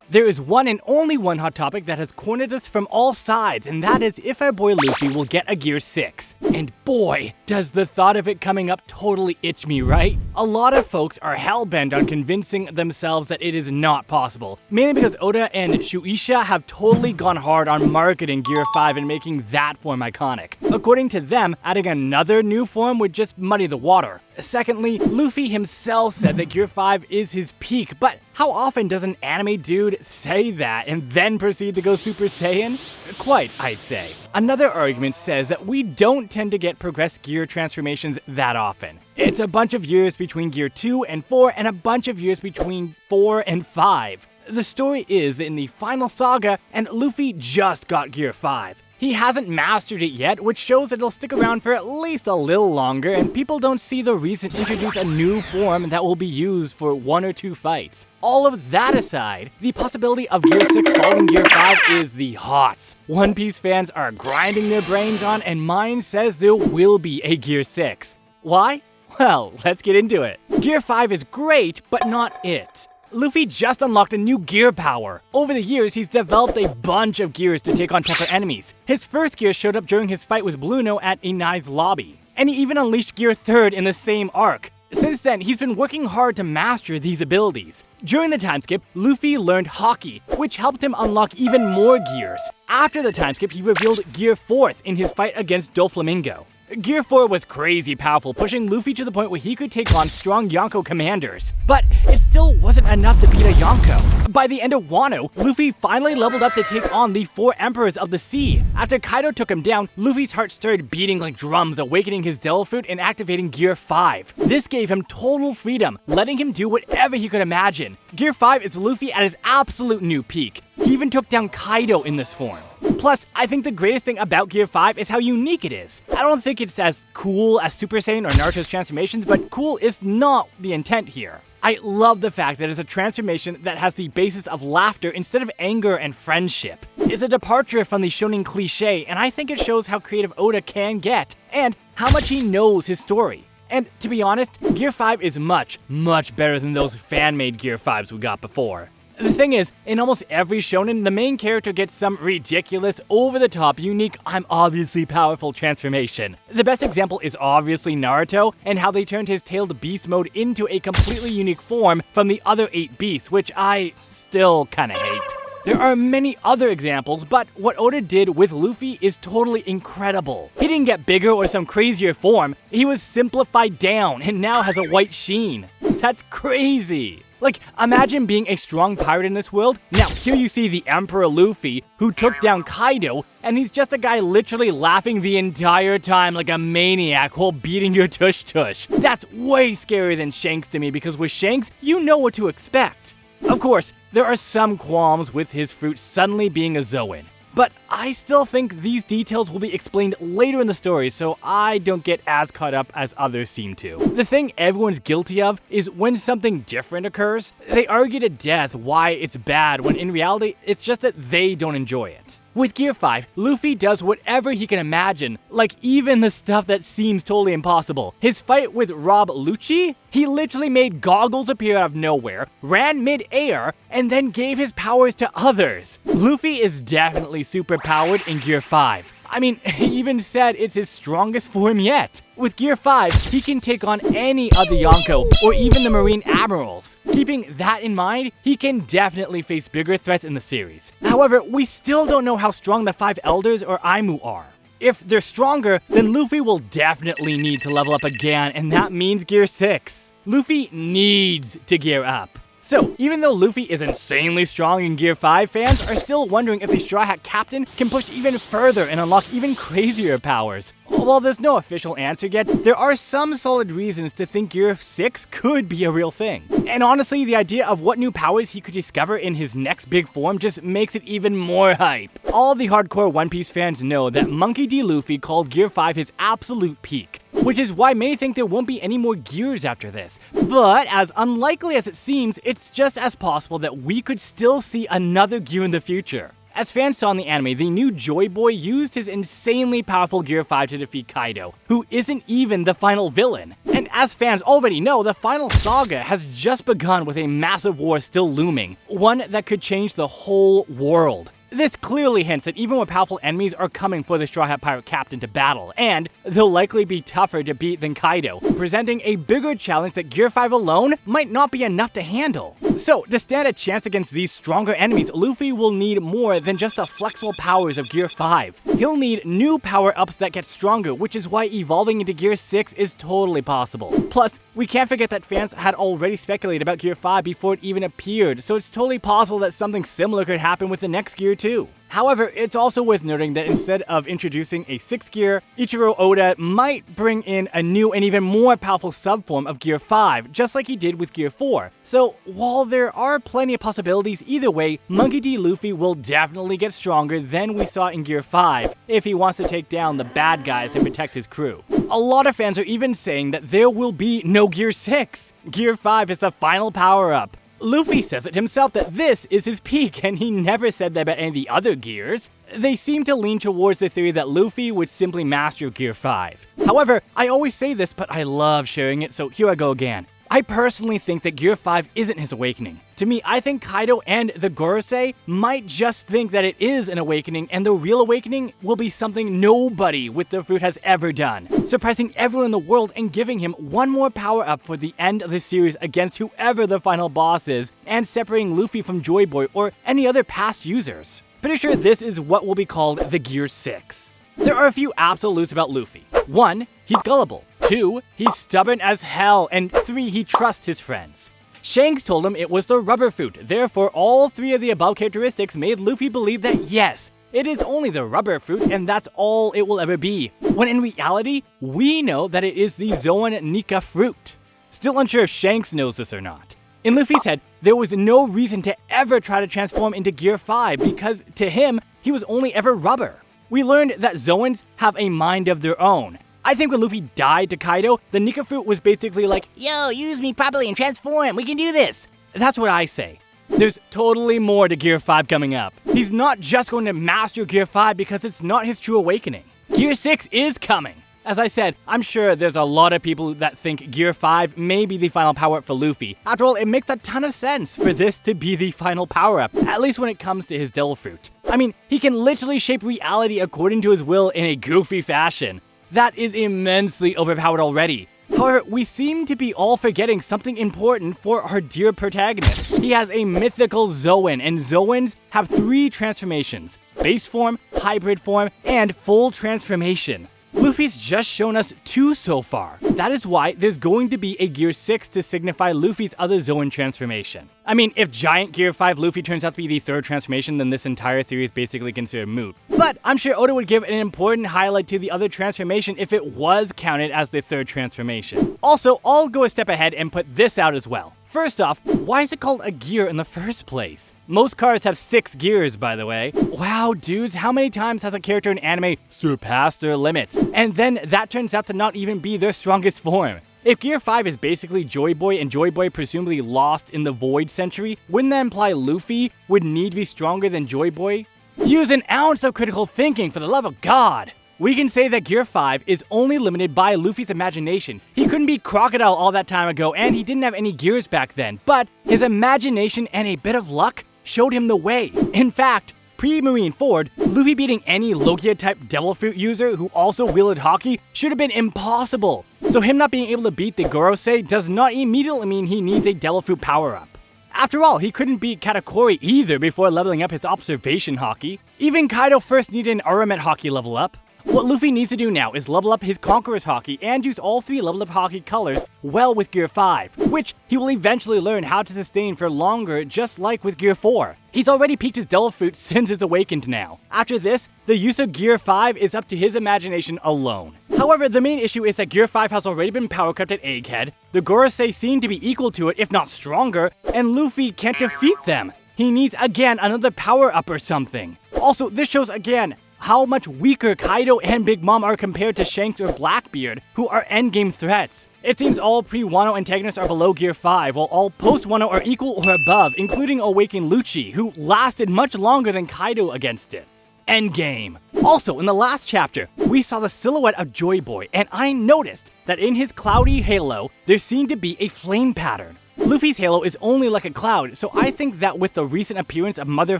There is one and only one hot topic that has cornered us from all sides, and that is if our boy Luffy will get a Gear 6. And boy, does the thought of it coming up totally itch me, right? A lot of folks are hell-bent on convincing themselves that it is not possible, mainly because Oda and Shueisa have totally gone hard on marketing Gear 5 and making that form iconic. According to them, adding another new form would just muddy the water. Secondly, Luffy himself said that Gear 5 is his peak, but how often does an anime dude say that and then proceed to go Super Saiyan? Quite, I'd say. Another argument says that we don't tend to get progressed gear transformations that often. It's a bunch of years between Gear 2 and 4 and a bunch of years between 4 and 5. The story is in the final saga, and Luffy just got Gear 5. He hasn't mastered it yet, which shows that it'll stick around for at least a little longer, and people don't see the reason to introduce a new form that will be used for 1 or 2 fights. All of that aside, the possibility of Gear 6 following Gear 5 is the hots. One Piece fans are grinding their brains on, and mine says there will be a Gear 6. Why? Well, let's get into it. Gear 5 is great, but not it. Luffy just unlocked a new gear power. Over the years, he's developed a bunch of gears to take on tougher enemies. His first gear showed up during his fight with Blueno at Inai's lobby, and he even unleashed Gear 3 in the same arc. Since then, he's been working hard to master these abilities. During the time skip, Luffy learned Haki, which helped him unlock even more gears. After the time skip, he revealed Gear 4 in his fight against Doflamingo. Gear 4 was crazy powerful, pushing Luffy to the point where he could take on strong Yonko commanders. But it still wasn't enough to beat a Yonko. By the end of Wano, Luffy finally leveled up to take on the 4 Emperors of the Sea. After Kaido took him down, Luffy's heart started beating like drums, awakening his Devil Fruit and activating Gear 5. This gave him total freedom, letting him do whatever he could imagine. Gear 5 is Luffy at his absolute new peak. He even took down Kaido in this form. Plus, I think the greatest thing about Gear 5 is how unique it is. I don't think it's as cool as Super Saiyan or Naruto's transformations, but cool is not the intent here. I love the fact that it's a transformation that has the basis of laughter instead of anger and friendship. It's a departure from the shonen cliche, and I think it shows how creative Oda can get, and how much he knows his story. And to be honest, Gear 5 is much, much better than those fan-made Gear 5s we got before. The thing is, in almost every shonen, the main character gets some ridiculous, over-the-top, unique, I'm obviously powerful transformation. The best example is obviously Naruto, and how they turned his tailed beast mode into a completely unique form from the other 8 beasts, which I still kinda hate. There are many other examples, but what Oda did with Luffy is totally incredible. He didn't get bigger or some crazier form, he was simplified down and now has a white sheen. That's crazy! Like, imagine being a strong pirate in this world. Now, here you see the Emperor Luffy, who took down Kaido, and he's just a guy literally laughing the entire time like a maniac while beating your tush-tush. That's way scarier than Shanks to me, because with Shanks, you know what to expect. Of course, there are some qualms with his fruit suddenly being a Zoan. But I still think these details will be explained later in the story, so I don't get as caught up as others seem to. The thing everyone's guilty of is when something different occurs, they argue to death why it's bad when in reality, it's just that they don't enjoy it. With Gear 5, Luffy does whatever he can imagine, like even the stuff that seems totally impossible. His fight with Rob Lucci? He literally made goggles appear out of nowhere, ran mid-air, and then gave his powers to others. Luffy is definitely super powered in Gear 5. I mean, he even said it's his strongest form yet. With Gear 5, he can take on any of the Yonko, or even the Marine Admirals. Keeping that in mind, he can definitely face bigger threats in the series. However, we still don't know how strong the 5 Elders or Aimu are. If they're stronger, then Luffy will definitely need to level up again, and that means Gear 6. Luffy needs to gear up. So, even though Luffy is insanely strong in Gear 5, fans are still wondering if the Straw Hat Captain can push even further and unlock even crazier powers. While there's no official answer yet, there are some solid reasons to think Gear 6 could be a real thing. And honestly, the idea of what new powers he could discover in his next big form just makes it even more hype. All the hardcore One Piece fans know that Monkey D. Luffy called Gear 5 his absolute peak, which is why many think there won't be any more gears after this. But as unlikely as it seems, it's just as possible that we could still see another gear in the future. As fans saw in the anime, the new Joy Boy used his insanely powerful Gear 5 to defeat Kaido, who isn't even the final villain. And as fans already know, the final saga has just begun with a massive war still looming, one that could change the whole world. This clearly hints that even more powerful enemies are coming for the Straw Hat Pirate Captain to battle, and they'll likely be tougher to beat than Kaido, presenting a bigger challenge that Gear 5 alone might not be enough to handle. So, to stand a chance against these stronger enemies, Luffy will need more than just the flexible powers of Gear 5. He'll need new power-ups that get stronger, which is why evolving into Gear 6 is totally possible. Plus, we can't forget that fans had already speculated about Gear 5 before it even appeared, so it's totally possible that something similar could happen with the next Gear too. However, it's also worth noting that instead of introducing a 6th gear, Ichiro Oda might bring in a new and even more powerful subform of Gear 5, just like he did with Gear 4. So, while there are plenty of possibilities either way, Monkey D. Luffy will definitely get stronger than we saw in Gear 5 if he wants to take down the bad guys and protect his crew. A lot of fans are even saying that there will be no Gear 6. Gear 5 is the final power-up. Luffy says it himself that this is his peak, and he never said that about any of the other gears. They seem to lean towards the theory that Luffy would simply master Gear 5. However, I always say this, but I love sharing it, so here I go again. I personally think that Gear 5 isn't his awakening. To me, I think Kaido and the Gorosei might just think that it is an awakening, and the real awakening will be something nobody with the fruit has ever done, surprising everyone in the world and giving him one more power-up for the end of the series against whoever the final boss is, and separating Luffy from Joy Boy or any other past users. Pretty sure this is what will be called the Gear 6. There are a few absolutes about Luffy. 1, he's gullible. 2, he's stubborn as hell, and 3, he trusts his friends. Shanks told him it was the rubber fruit, therefore all 3 of the above characteristics made Luffy believe that yes, it is only the rubber fruit and that's all it will ever be, when in reality, we know that it is the Zoan Nika fruit. Still unsure if Shanks knows this or not. In Luffy's head, there was no reason to ever try to transform into Gear 5 because, to him, he was only ever rubber. We learned that Zoans have a mind of their own. I think when Luffy died to Kaido, the Nika fruit was basically like, yo, use me properly and transform, we can do this. That's what I say. There's totally more to Gear 5 coming up. He's not just going to master Gear 5 because it's not his true awakening. Gear 6 is coming. As I said, I'm sure there's a lot of people that think Gear 5 may be the final power-up for Luffy. After all, it makes a ton of sense for this to be the final power-up, at least when it comes to his Devil Fruit. I mean, he can literally shape reality according to his will in a goofy fashion. That is immensely overpowered already. However, we seem to be all forgetting something important for our dear protagonist. He has a mythical Zoan, and Zoans have 3 transformations: base form, hybrid form, and full transformation. Luffy's just shown us 2 so far. That is why there's going to be a Gear 6 to signify Luffy's other Zoan transformation. I mean, if Giant Gear 5 Luffy turns out to be the 3rd transformation, then this entire theory is basically considered moot. But I'm sure Oda would give an important highlight to the other transformation if it was counted as the 3rd transformation. Also, I'll go a step ahead and put this out as well. First off, why is it called a gear in the first place? Most cars have 6 gears, by the way. Wow, dudes, how many times has a character in anime surpassed their limits? And then that turns out to not even be their strongest form. If Gear 5 is basically Joy Boy and Joy Boy presumably lost in the Void Century, wouldn't that imply Luffy would need to be stronger than Joy Boy? Use an ounce of critical thinking, for the love of God! We can say that Gear 5 is only limited by Luffy's imagination. He couldn't beat Crocodile all that time ago, and he didn't have any gears back then, but his imagination and a bit of luck showed him the way. In fact, pre-Marine Ford, Luffy beating any Logia-type Devil Fruit user who also wielded Haki should have been impossible. So him not being able to beat the Gorosei does not immediately mean he needs a Devil Fruit power-up. After all, he couldn't beat Katakuri either before leveling up his Observation Haki. Even Kaido first needed an Aramet Haki level up. What Luffy needs to do now is level up his Conqueror's Haki and use all 3 level up Haki colors well with Gear 5, which he will eventually learn how to sustain for longer, just like with Gear 4. He's already peaked his Devil Fruit since it's awakened now. After this, the use of Gear 5 is up to his imagination alone. However, the main issue is that Gear 5 has already been power-crept at Egghead, the Gorosei seem to be equal to it, if not stronger, and Luffy can't defeat them. He needs, again, another power-up or something. Also, this shows again how much weaker Kaido and Big Mom are compared to Shanks or Blackbeard, who are endgame threats. It seems all pre-Wano antagonists are below Gear 5, while all post-Wano are equal or above, including Awakened Lucci, who lasted much longer than Kaido against it. Endgame. Also, in the last chapter, we saw the silhouette of Joy Boy, and I noticed that in his cloudy halo, there seemed to be a flame pattern. Luffy's halo is only like a cloud, so I think that with the recent appearance of Mother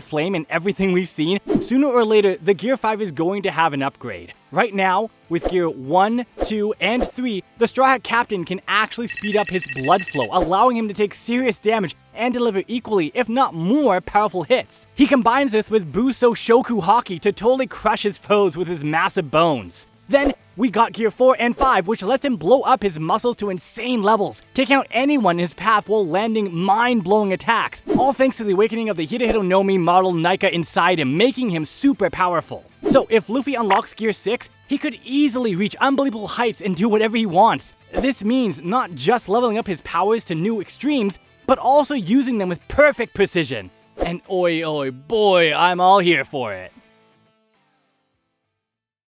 Flame and everything we've seen, sooner or later, the Gear 5 is going to have an upgrade. Right now, with Gear 1, 2, and 3, the Straw Hat Captain can actually speed up his blood flow, allowing him to take serious damage and deliver equally, if not more, powerful hits. He combines this with Buso Shoku Haki to totally crush his foes with his massive bones. Then, we got Gear 4 and 5, which lets him blow up his muscles to insane levels, taking out anyone in his path while landing mind-blowing attacks, all thanks to the awakening of the Hidehito no Mi model Nika inside him, making him super powerful. So if Luffy unlocks Gear 6, he could easily reach unbelievable heights and do whatever he wants. This means not just leveling up his powers to new extremes, but also using them with perfect precision. And oi boy, I'm all here for it.